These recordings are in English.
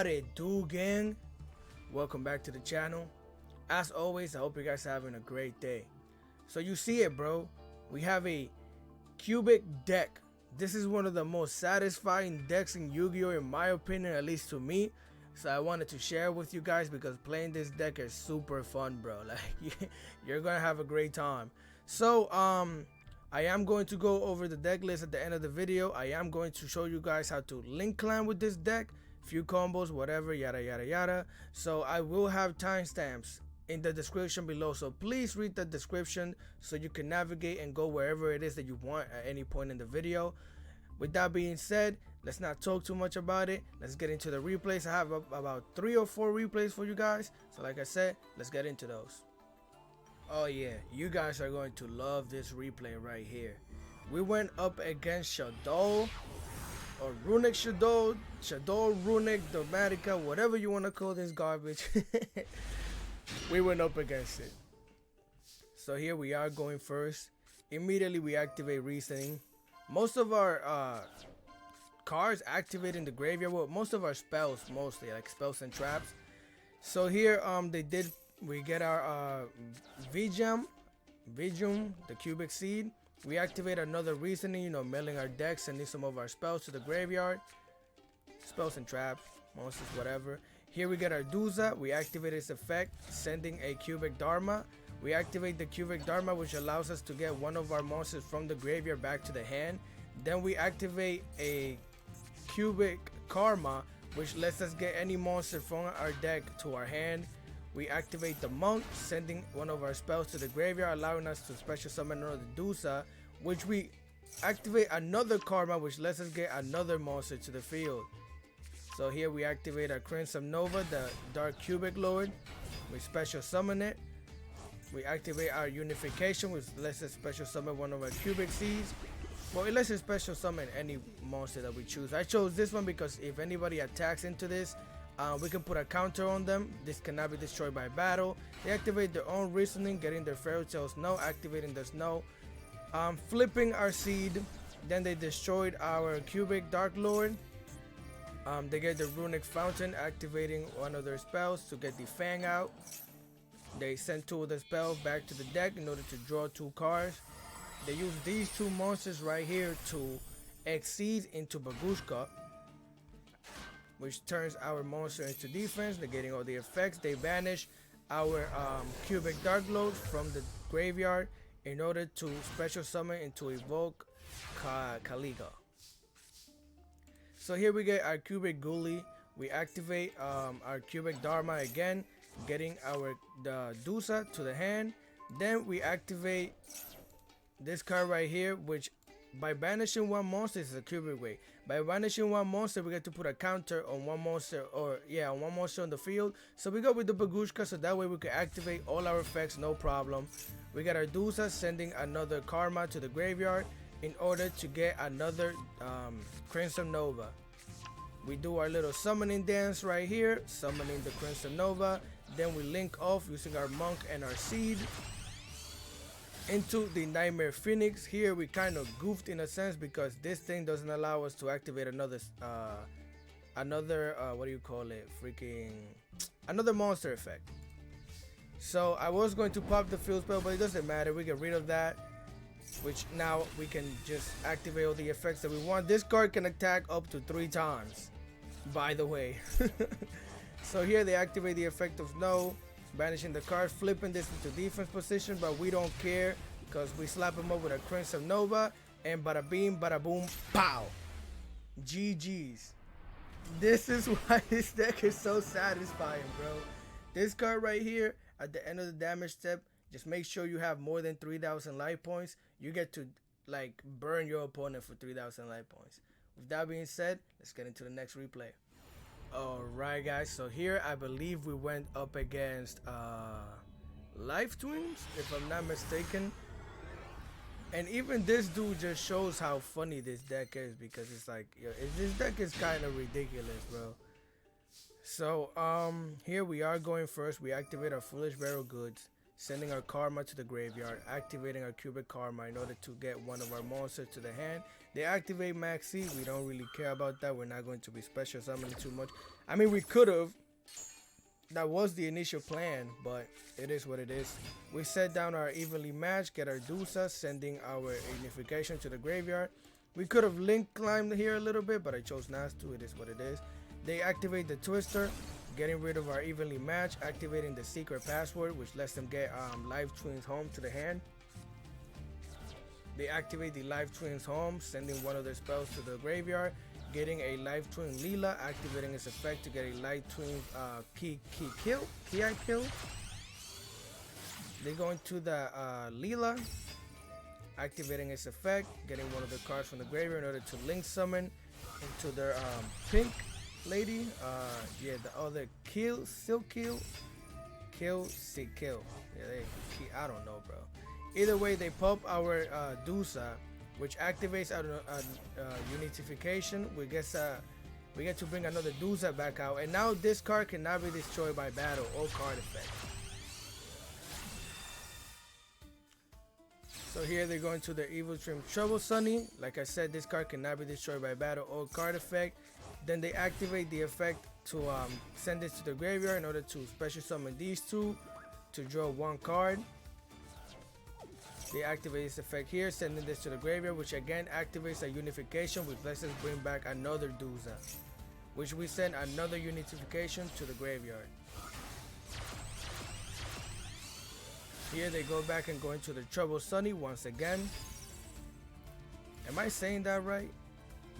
What it do, gang? Welcome back to the channel. As always, I hope you guys are having a great day. So you see it, bro. We have a cubic deck. This is one of the most satisfying decks in Yu-Gi-Oh! In my opinion, at least to me. So I wanted to share with you guys because playing this deck is super fun, bro. Like, you're gonna have a great time. So I am going to go over the deck list at the end of the video. I am going to show you guys how to link clan with this deck, few combos, whatever, yada yada yada. So I will have timestamps in the description below, so please read the description so you can navigate and go wherever it is that you want at any point in the video. With that being said, let's not talk too much about it. Let's get into the replays. I have about 3 or 4 replays for you guys, so like I said, let's get into those. Oh yeah, you guys are going to love this replay right here. We went up against Shaddolls or Rucnick Shaddolls, Rucnick, Domatica, whatever you want to call this garbage. We went up against it. So here we are going first. Immediately we activate Reasoning. Most of our cards activate in the graveyard. Well, most of our spells, mostly like spells and traps. So here we get our Vijum, the cubic seed. We activate another Reasoning, you know, milling our decks, sending some of our spells to the graveyard. Spells and traps, monsters, whatever. Here we get our Duza. We activate its effect, sending a cubic Dharma. We activate the cubic Dharma, which allows us to get one of our monsters from the graveyard back to the hand. Then we activate a cubic Karma, which lets us get any monster from our deck to our hand. We activate the Monk, sending one of our spells to the graveyard, allowing us to special summon another Dusa, which we activate another Karma, which lets us get another monster to the field. So here we activate our Crimson Nova, the Dark Cubic Lord. We special summon it. We activate our Unification, which lets us special summon one of our Cubic Seeds. Well, it lets us special summon any monster that we choose. I chose this one because if anybody attacks into this, we can put a counter on them. This cannot be destroyed by battle. They activate their own Reasoning, getting their Fairy Tail Snow, activating the Snow, flipping our Seed. Then they destroyed our Cubic Dark Lord. They get the Runic Fountain, activating one of their spells to get the Fang out. They send 2 of the spells back to the deck in order to draw 2 cards. They use these 2 monsters right here to exceed into Bagushka, which turns our monster into defense, negating all the effects. They banish our Cubic Dark Lord from the graveyard in order to special summon into evoke Kaliga. So here we get our Cubic Ghoulie. We activate our Cubic Dharma again, getting the Dusa to the hand. Then we activate this card right here, which by banishing one monster, is a cubic way. By banishing one monster, we get to put a counter on one monster, on one monster on the field. So we go with the Bagushka, so that way we can activate all our effects, no problem. We got our Dusa, sending another Karma to the graveyard in order to get another Crimson Nova. We do our little summoning dance right here, summoning the Crimson Nova. Then we link off using our Monk and our Seed into the Nightmare Phoenix. Here we kind of goofed in a sense because this thing doesn't allow us to activate another what do you call it, another monster effect. So I was going to pop the field spell, but it doesn't matter, we get rid of that, which now we can just activate all the effects that we want. This card can attack up to 3 times, by the way. So here they activate the effect of Snow, banishing the card, flipping this into defense position, but we don't care because we slap him up with a Crimson Nova, and bada beam, bada boom, pow! GG's. This is why this deck is so satisfying, bro. This card right here, at the end of the damage step, just make sure you have more than 3,000 life points. You get to like burn your opponent for 3,000 life points. With that being said, let's get into the next replay. Alright guys, so here I believe we went up against Life Twins, if I'm not mistaken. And even this dude just shows how funny this deck is, because it's like, yo, this deck is kind of ridiculous, bro. So here we are going first. We activate our Foolish Barrel Goods, sending our karma to the graveyard, activating our cubic karma in order to get one of our monsters to the hand. They activate Maxi. We don't really care about that. We're not going to be special summoning too much. I mean, we could have. That was the initial plan, but it is what it is. We set down our evenly matched, get our Dusa, sending our unification to the graveyard. We could have link climbed here a little bit, but I chose not to. It is what it is. They activate the Twister, getting rid of our evenly matched, activating the secret password, which lets them get live twins home to the hand. They activate the live twins home, sending one of their spells to the graveyard, getting a live twin Leela, activating its effect to get a live twin ki kill. They go into the Leela, activating its effect, getting one of the cards from the graveyard in order to link summon into their pink lady. Yeah, the other kill. Yeah, I don't know, bro. Either way, they pop our Dusa, which activates our unification. We get to bring another Dusa back out, and now this card cannot be destroyed by battle or card effect. So here they're going to the Evil Trim Trouble Sunny. Like I said, this card cannot be destroyed by battle or card effect. Then they activate the effect to send this to the graveyard in order to special summon these two to draw one card. They activate this effect here, sending this to the graveyard, which again activates a unification, which lets us bring back another Dusa, which we send another unification to the graveyard. Here they go back and go into the Trouble Sunny once again. Am I saying that right?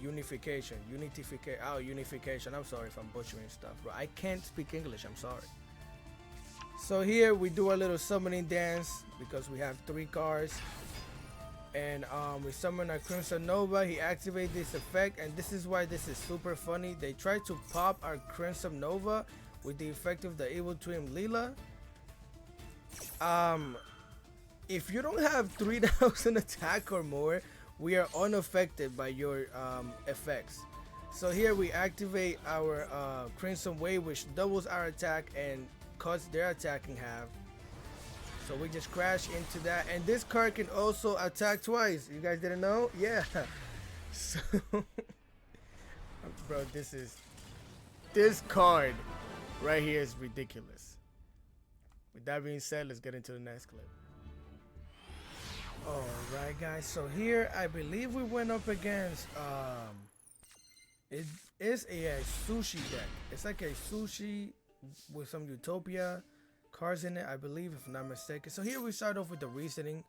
Unification. I'm sorry if I'm butchering stuff, bro. I can't speak English. I'm sorry. So here we do a little summoning dance because we have 3 cards, and we summon our Crimson Nova. He activates this effect, and this is why this is super funny. They try to pop our Crimson Nova with the effect of the Evil Twin Leela. If you don't have 3,000 attack or more, we are unaffected by your effects. So here we activate our Crimson Wave, which doubles our attack and cuts their attack in half. So we just crash into that, and this card can also attack twice. You guys didn't know? Yeah. So bro, this card right here is ridiculous. With that being said, let's get into the next clip. Alright guys, so here I believe we went up against it is a sushi deck. It's like a sushi with some Utopia cards in it, I believe, if I'm not mistaken. So here we start off with the reasoning.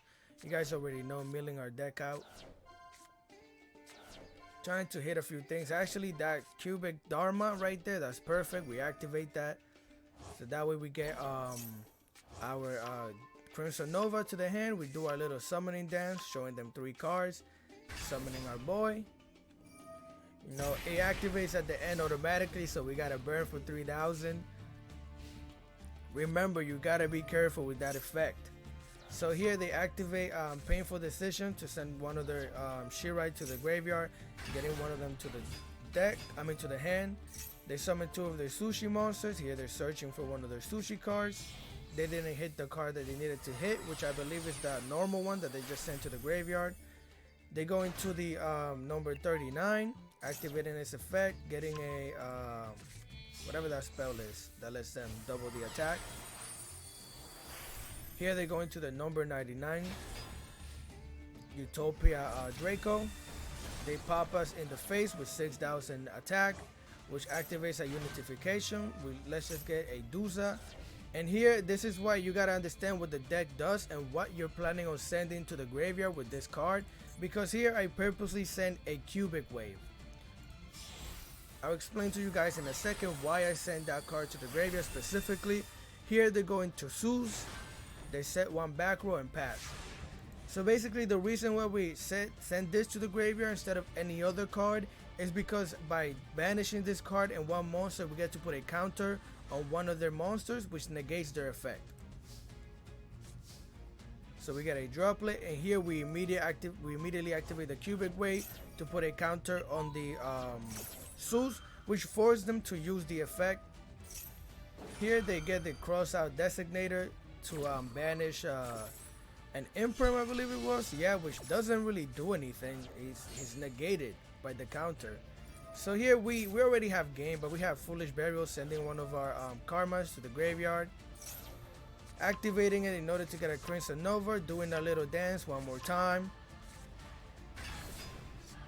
You guys already know, milling our deck out, trying to hit a few things. Actually, that cubic Dharma right there, that's perfect. We activate that, so that way we get our Crimson Nova to the hand. We do our little summoning dance, showing them 3 cards, summoning our boy. You know, it activates at the end automatically, so we gotta burn for 3,000. Remember, you gotta be careful with that effect. So here they activate Painful Decision to send one of their Shirai to the graveyard, getting one of them to the deck, to the hand. They summon 2 of their Sushi monsters. Here they're searching for one of their Sushi cards. They didn't hit the card that they needed to hit, which I believe is the normal one that they just sent to the graveyard. They go into the number 39, activating its effect, getting a whatever that spell is that lets them double the attack. Here they go into the number 99, Utopia Draco. They pop us in the face with 6,000 attack, which activates a unification. Let's just get a Dusa. And here, this is why you gotta understand what the deck does and what you're planning on sending to the graveyard with this card. Because here I purposely sent a cubic wave. I'll explain to you guys in a second why I sent that card to the graveyard specifically. Here they go into Suze. They set 1 back row and pass. So basically the reason why we send this to the graveyard instead of any other card is because by banishing this card and 1 monster, we get to put a counter on one of their monsters, which negates their effect. So we get a droplet, and here we immediately activate the cubic wave to put a counter on the Suze, which forces them to use the effect. Here they get the cross out designator to banish an imprint, I believe it was. Yeah, which doesn't really do anything. He's negated by the counter. So here we already have game, but we have Foolish Burial, sending one of our karmas to the graveyard, activating it in order to get a Crimson Nova, doing a little dance one more time,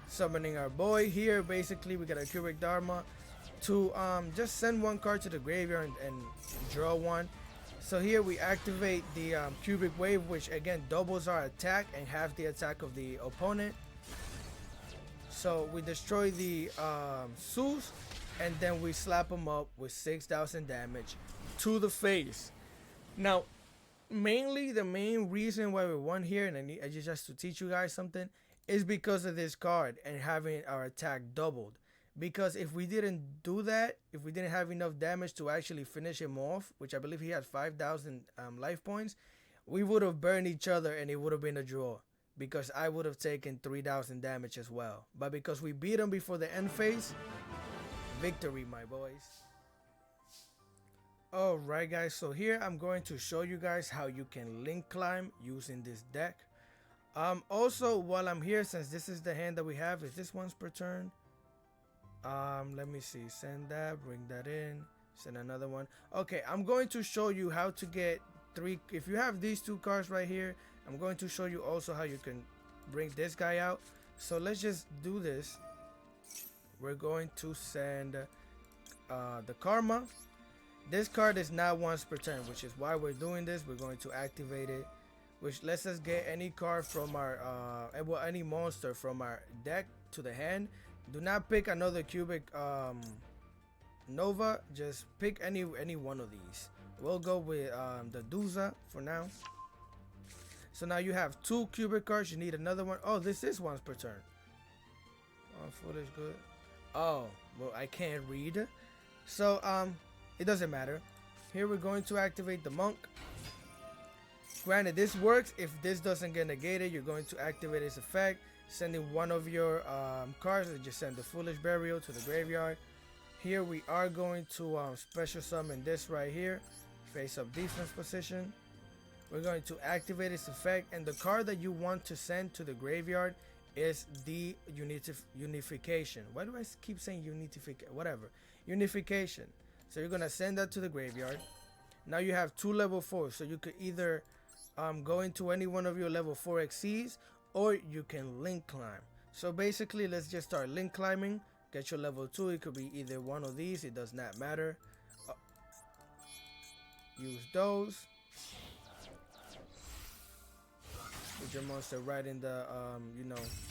summoning our boy. Here basically we got a Cubic Dharma to just send one card to the graveyard and draw one. So here we activate the Cubic Wave, which again doubles our attack and half the attack of the opponent. So we destroy the Sus, and then we slap him up with 6,000 damage to the face. Now, mainly the main reason why we won here, and I just to teach you guys something, is because of this card and having our attack doubled. Because if we didn't do that, if we didn't have enough damage to actually finish him off, which I believe he had 5,000 life points, we would have burned each other and it would have been a draw. Because I would have taken 3,000 damage as well. But because we beat him before the end phase, victory, my boys. Alright guys, so here I'm going to show you guys how you can link climb using this deck. Also, while I'm here, since this is the hand that we have, is this once per turn? Let me see, send that, bring that in, send another one. Okay, I'm going to show you how to get 3, if you have these 2 cards right here, I'm going to show you also how you can bring this guy out. So let's just do this. We're going to send the Karma. This card is not once per turn, which is why we're doing this. We're going to activate it, which lets us get any card from our any monster from our deck to the hand. Do not pick another Cubic Nova. Just pick any one of these. We'll go with the Duza for now. So now you have 2 Cubic cards. You need another one. Oh, this is once per turn. Oh, foolish good. Oh, well, I can't read. So it doesn't matter. Here we're going to activate the Monk. Granted, this works if this doesn't get negated. You're going to activate its effect, sending one of your cards, and just send the Foolish Burial to the graveyard. Here we are going to special summon this right here, face up defense position. We're going to activate its effect, and the card that you want to send to the graveyard is the Unification. Why do I keep saying Unification? Whatever. Unification. So you're going to send that to the graveyard. Now you have 2 level 4, so you could either go into any one of your level 4 XCs, or you can link climb. So basically, let's just start link climbing. Get your level 2. It could be either one of these. It does not matter. Use those. Put your monster right in the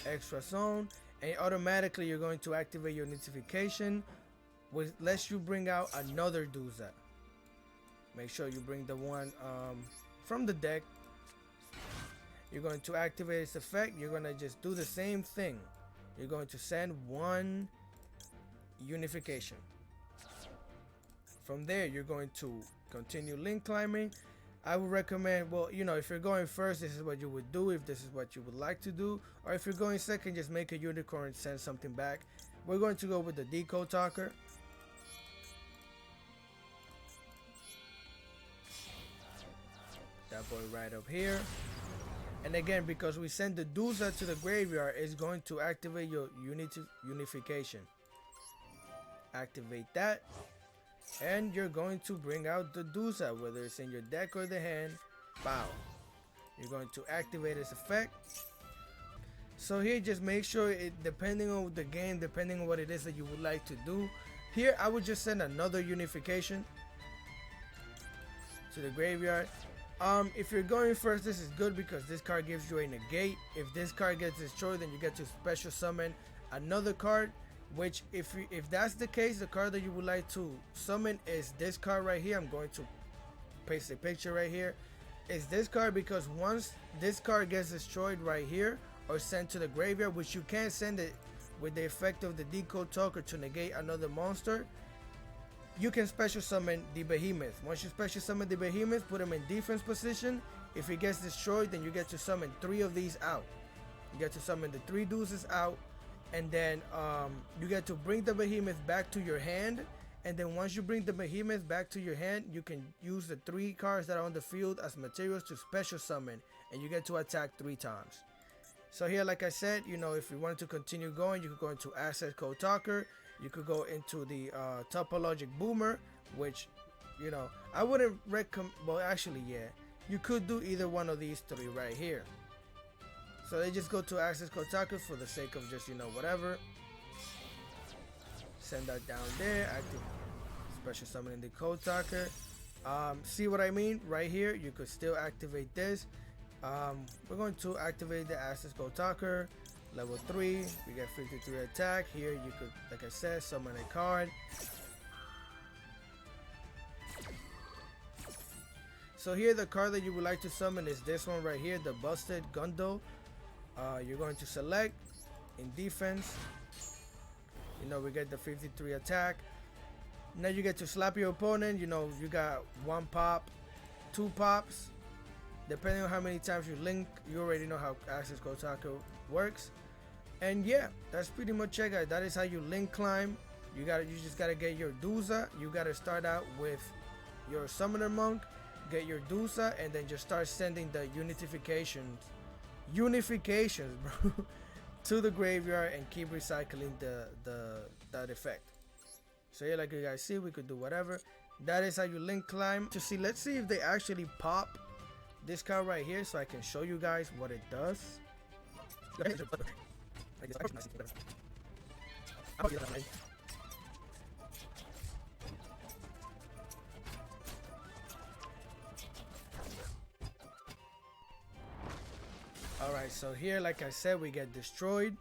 extra zone, and automatically you're going to activate your notification, which lets you bring out another Duza. Make sure you bring the one from the deck. You're going to activate its effect. You're going to just do the same thing. You're going to send one Unification. From there, you're going to continue link climbing. I would recommend, well, if you're going first, this is what you would do if this is what you would like to do. Or if you're going second, just make a unicorn, send something back. We're going to go with the Decode Talker. That boy right up here. And again, because we send the Duza to the graveyard, it's going to activate your Unification. Activate that. And you're going to bring out the Duza, whether it's in your deck or the hand. Bow. You're going to activate its effect. So here, just make sure it, depending on the game, depending on what it is that you would like to do. Here, I would just send another Unification to the graveyard. If you're going first, this is good because this card gives you a negate. If this card gets destroyed, then you get to special summon another card. Which, if that's the case, the card that you would like to summon is this card right here. I'm going to paste a picture right here. Is this card, because once this card gets destroyed right here or sent to the graveyard, which you can't send it with the effect of the Decode Talker to negate another monster, you can special summon the Behemoth. Once you special summon the Behemoth, put him in defense position. If he gets destroyed, then you get to summon 3 of these out. You get to summon the 3 deuces out. And then you get to bring the Behemoth back to your hand, And then once you bring the behemoth back to your hand, you can use the 3 cards that are on the field as materials to special summon, and you get to attack 3 times. So here, like I said, you know, if you wanted to continue going, you could go into Asset Code Talker. You could go into the Topologic Boomer, which, you know, I wouldn't recommend. Well, actually, yeah, you could do either one of these 3 right here. So they just go to Access Code Talker for the sake of just, you know, whatever. Send that down there. Active special summoning the Code Talker. See what I mean? Right here, you could still activate this. We're going to activate the Access Code Talker. Level 3, we get 53 attack. Here you could, like I said, summon a card. So here the card that you would like to summon is this one right here, the Busted Gundo. You're going to select in defense. You know, we get the 53 attack. Now you get to slap your opponent. You know, you got 1 pop, 2 pops. Depending on how many times you link, you already know how Access Code Talker works. And yeah, that's pretty much it, guys. That is how you link climb. You just gotta get your Dusa. You gotta start out with your Summoner Monk, get your Dusa, and then just start sending the unifications, bro, to the graveyard and keep recycling that effect. So yeah, like you guys see, we could do whatever. That is how you link climb. To see, let's see if they actually pop this card right here, so I can show you guys what it does. Alright, so here, like I said, we get destroyed.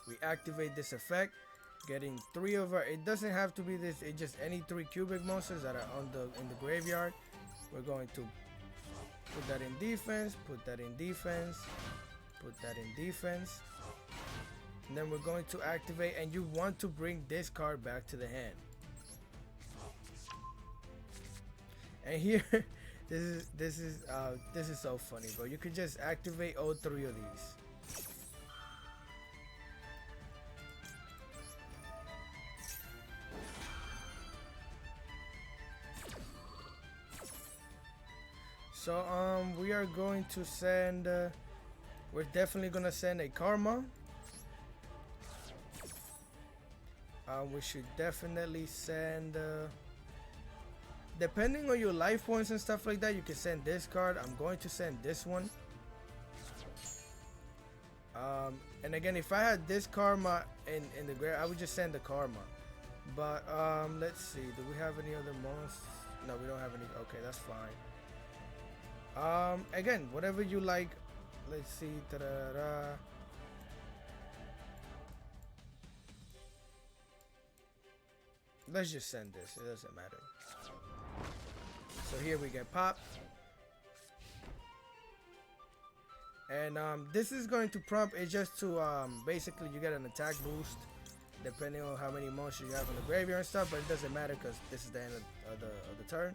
We activate this effect, getting 3 of our, it doesn't have to be this, it's just any 3 cubic monsters that are in the graveyard. We're going to put that in defense, put that in defense, put that in defense. And then we're going to activate, and you want to bring this card back to the hand. And here, this is so funny, bro. You could just activate all 3 of these. So we are going to send. We're definitely gonna send a Karma. We should definitely send. Depending on your life points and stuff like that, you can send this card. I'm going to send this one. And again, if I had this Karma in the grave, I would just send the Karma. But let's see. Do we have any other monsters? No, we don't have any. Okay, that's fine. Again, whatever you like. Let's see. Ta-da-da. Let's just send this. It doesn't matter. So here we get pop. And this is going to prompt it just to basically you get an attack boost depending on how many monsters you have in the graveyard and stuff, but it doesn't matter because this is the end of the turn.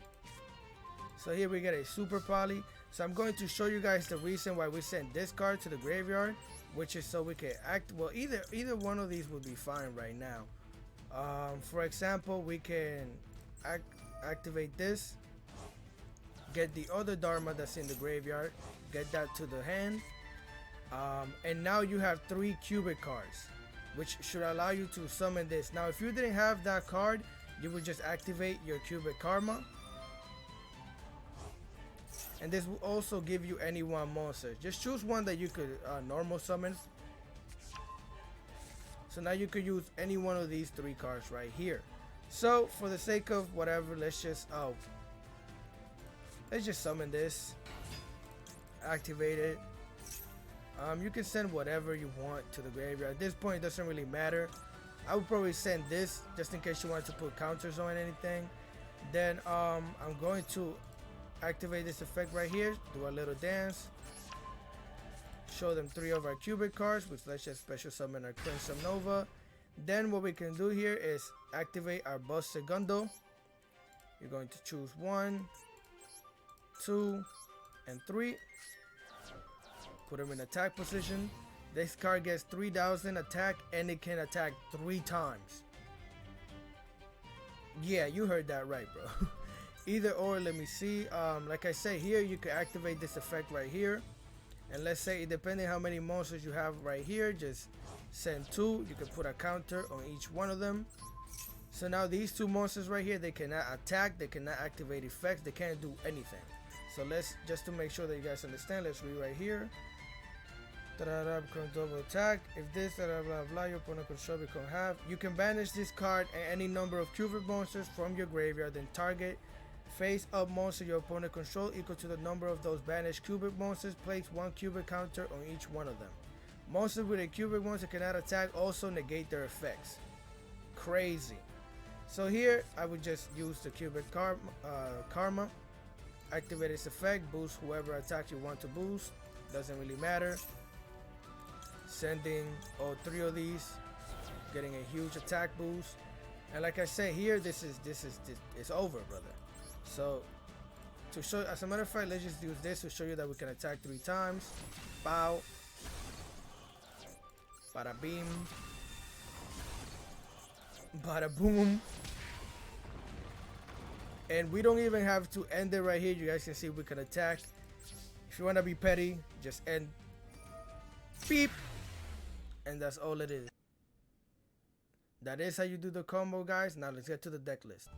So here we get a super poly. So I'm going to show you guys the reason why we sent this card to the graveyard, which is so we can act. Well, either one of these would be fine right now. For example, we can activate this, get the other Dharma that's in the graveyard, get that to the hand, and now you have 3 cubic cards, which should allow you to summon this. Now, if you didn't have that card, you would just activate your cubic Karma. And this will also give you any one monster. Just choose one that you could normal summon. So now you could use any one of these 3 cards right here. So for the sake of whatever, let's just summon this. Activate it. You can send whatever you want to the graveyard. At this point, it doesn't really matter. I would probably send this just in case you wanted to put counters on anything. Then I'm going to activate this effect right here. Do a little dance. Show them 3 of our cubic cards, which let's just special summon our Crimson Nova. Then what we can do here is activate our Bust Segundo. You're going to choose 1, 2, and 3. Put them in attack position. This card gets 3,000 attack and it can attack 3 times. Yeah, you heard that right, bro. Either or, let me see. Like I say, here you can activate this effect right here. And let's say, depending how many monsters you have right here, just send 2. You can put a counter on each one of them. So now these 2 monsters right here, they cannot attack, they cannot activate effects, they can't do anything. So let's, just to make sure that you guys understand, let's read right here. Become double attack. If this blah blah blah, your opponent control become half. You can banish this card and any number of cubic monsters from your graveyard, then target face up monster your opponent control equal to the number of those banished cubic monsters. Place 1 cubic counter on each one of them. Monsters with a cubic monster cannot attack, also negate their effects. Crazy. So here I would just use the cubic karma. Activate its effect, boost whoever attack you want to boost. Doesn't really matter. Sending all 3 of these, getting a huge attack boost. And like I said here, this is it's over, brother. So to show, as a matter of fact, let's just use this to show you that we can attack 3 times. Bow. Bada beam. Bada boom. And we don't even have to end it right here. You guys can see we can attack. If you want to be petty, just end. Beep. And that's all it is. That is how you do the combo, guys. Now let's get to the deck list.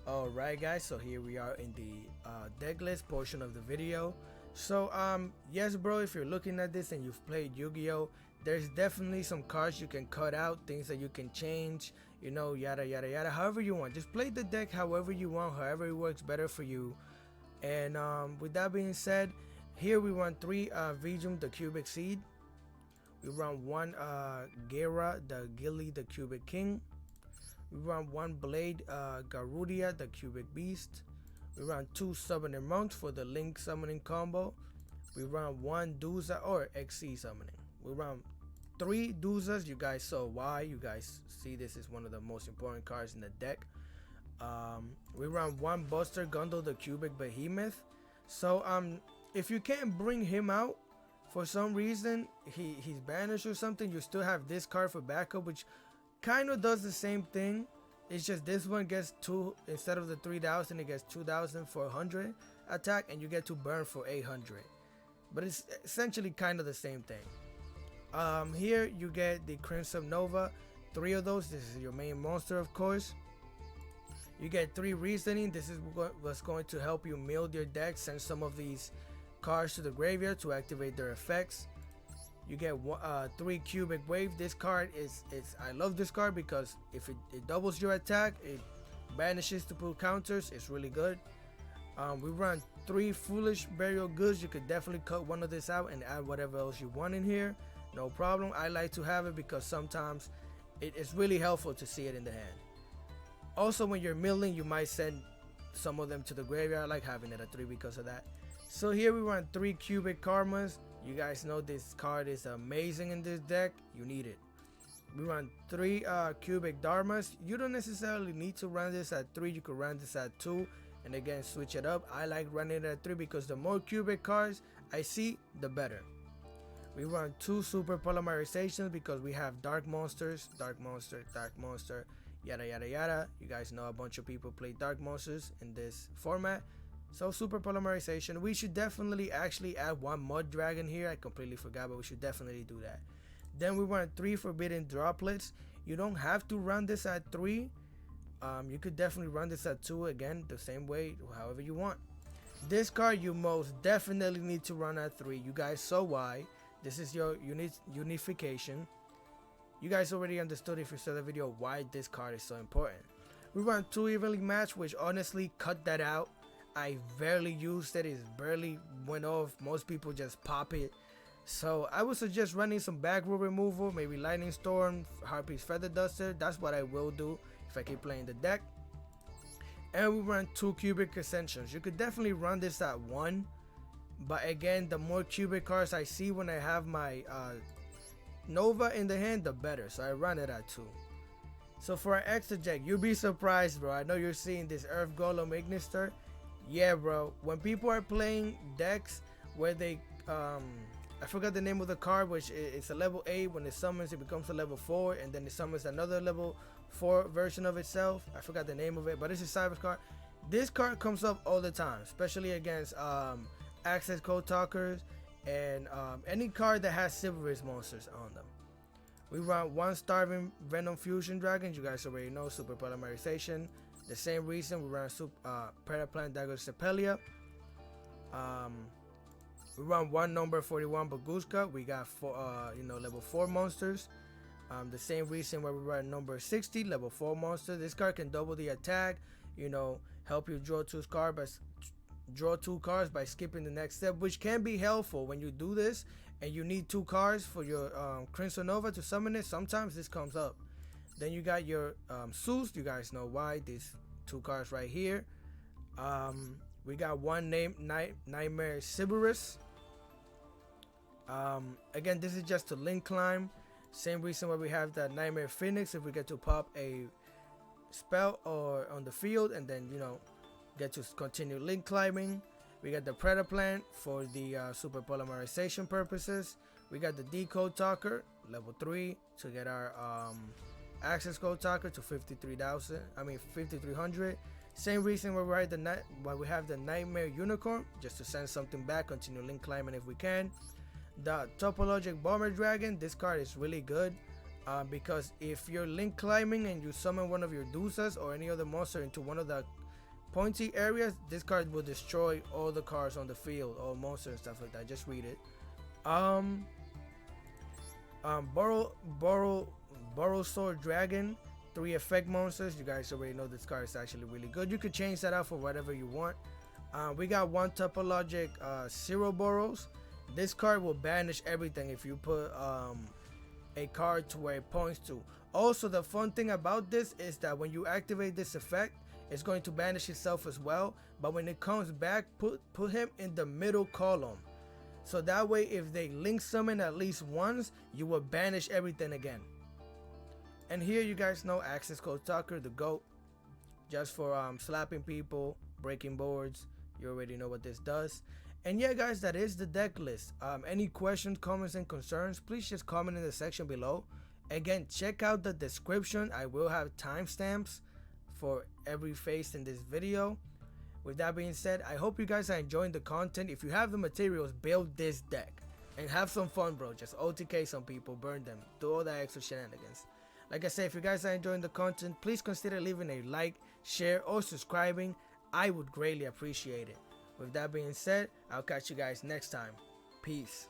Alright guys, so here we are in the deck list portion of the video. So yes bro, if you're looking at this and you've played Yu-Gi-Oh, there's definitely some cards you can cut out, things that you can change, you know, yada yada yada, however you want. Just play the deck however you want, however it works better for you. And with that being said, here we run 3 Vijum the Cubic Seed. We run 1 Gera the Gilly the Cubic King. We run 1 Blade Garudia the Cubic Beast. We run 2 Summoner Monks for the Link summoning combo. We run 1 Duza or XC summoning. We run 3 Duzas. You guys saw why. You guys see this is one of the most important cards in the deck. We run 1 Buster Gundle the Cubic Behemoth. So if you can't bring him out for some reason, he's banished or something, you still have this card for backup, which kind of does the same thing. It's just this one gets 2 instead of the 3,000, it gets 2,400 attack, and you get to burn for 800. But it's essentially kind of the same thing. Here you get the Crimson Nova, 3 of those. This is your main monster, of course. You get 3 Reasoning. This is what's going to help you mill your deck, send some of these cards to the graveyard to activate their effects. You get 3 Cubic Wave. This card is I love this card because if it doubles your attack, it banishes to put counters. It's really good. We run 3 Foolish Burial Goods. You could definitely cut one of this out and add whatever else you want in here, no problem. I like to have it because sometimes it's really helpful to see it in the hand. Also, when you're milling, you might send some of them to the graveyard. I like having it at 3 because of that. So here we run 3 Cubic Karmas. You guys know this card is amazing in this deck. You need it. We run 3 Cubic Dharmas. You don't necessarily need to run this at 3. You could run this at 2. And again, switch it up. I like running it at 3 because the more Cubic cards I see, the better. We run 2 Super Polymerizations because we have Dark Monsters, Dark Monster, Dark Monster, yada yada yada. You guys know a bunch of people play Dark Monsters in this format. So Super Polymerization. We should definitely actually add 1 Mud Dragon here. I completely forgot, but we should definitely do that. Then we run 3 Forbidden Droplets. You don't have to run this at 3. You could definitely run this at 2, again, the same way, however you want. This card you most definitely need to run at 3. You guys saw why. This is your unification. You guys already understood, if you saw the video, why this card is so important. We run 2 Evenly Match, which honestly, cut that out. I barely used it. It barely went off. Most people just pop it. So I would suggest running some back row removal, maybe Lightning Storm, Harpy's Feather Duster. That's what I will do if I keep playing the deck. And we run 2 Cubic Ascensions. You could definitely run this at 1. But again, the more Cubic cards I see when I have my Nova in the hand, the better. So I run it at 2. So for our extra deck, you'll be surprised, bro. I know you're seeing this Earth Golem Ignister. Yeah, bro. When people are playing decks where they, I forgot the name of the card, which it's a level 8. When it summons, it becomes a level 4, and then it summons another level 4 version of itself. I forgot the name of it, but it's a Cyber card. This card comes up all the time, especially against access code talkers and any card that has Silverist monsters on them. We run 1 Starving Venom Fusion Dragons. You guys already know, super polymerization. The same reason we run Predaplant Dagger Sepelia. We run 1 number 41 Baguska. We got level 4 monsters. The same reason why we run number 60 level 4 monster. This card can double the attack. Help you draw 2 cards by skipping the next step, which can be helpful when you do this and you need 2 cards for your Crimson Nova to summon it. Sometimes this comes up. Then you got your Zeus. You guys know why. These 2 cards right here. We got 1 Nightmare Cerberus. Again, this is just to link climb. Same reason why we have that Nightmare Phoenix. If we get to pop a spell or on the field and then get to continue link climbing. We got the Predaplant for the super polymerization purposes. We got the Decode Talker level 3 to get our access code talker to 5300. Same reason why we have the Nightmare Unicorn, just to send something back, continue link climbing if we can. The Topologic Bomber Dragon, this card is really good because if you're link climbing and you summon one of your Dusas or any other monster into one of the pointy areas, this card will destroy all the cards on the field, all monsters and stuff like that. Just read it. Borrow Sword Dragon, 3 effect monsters. You guys already know this card is actually really good. You could change that out for whatever you want. We got 1 Topologic Zero Burrows. This card will banish everything if you put a card to where it points to. Also, the fun thing about this is that when you activate this effect, it's going to banish itself as well. But when it comes back, put him in the middle column. So that way, if they link summon at least once, you will banish everything again. And here you guys know access code talker, the GOAT, just for slapping people, breaking boards. You already know what this does. And yeah, guys, that is the deck list. Any questions, comments, and concerns, please just comment in the section below. Again, check out the description. I will have timestamps for every face in this video. With that being said, I hope you guys are enjoying the content. If you have the materials, build this deck and have some fun, bro. Just OTK some people, burn them, do all that extra shenanigans. Like I said, if you guys are enjoying the content, please consider leaving a like, share, or subscribing. I would greatly appreciate it. With that being said, I'll catch you guys next time. Peace.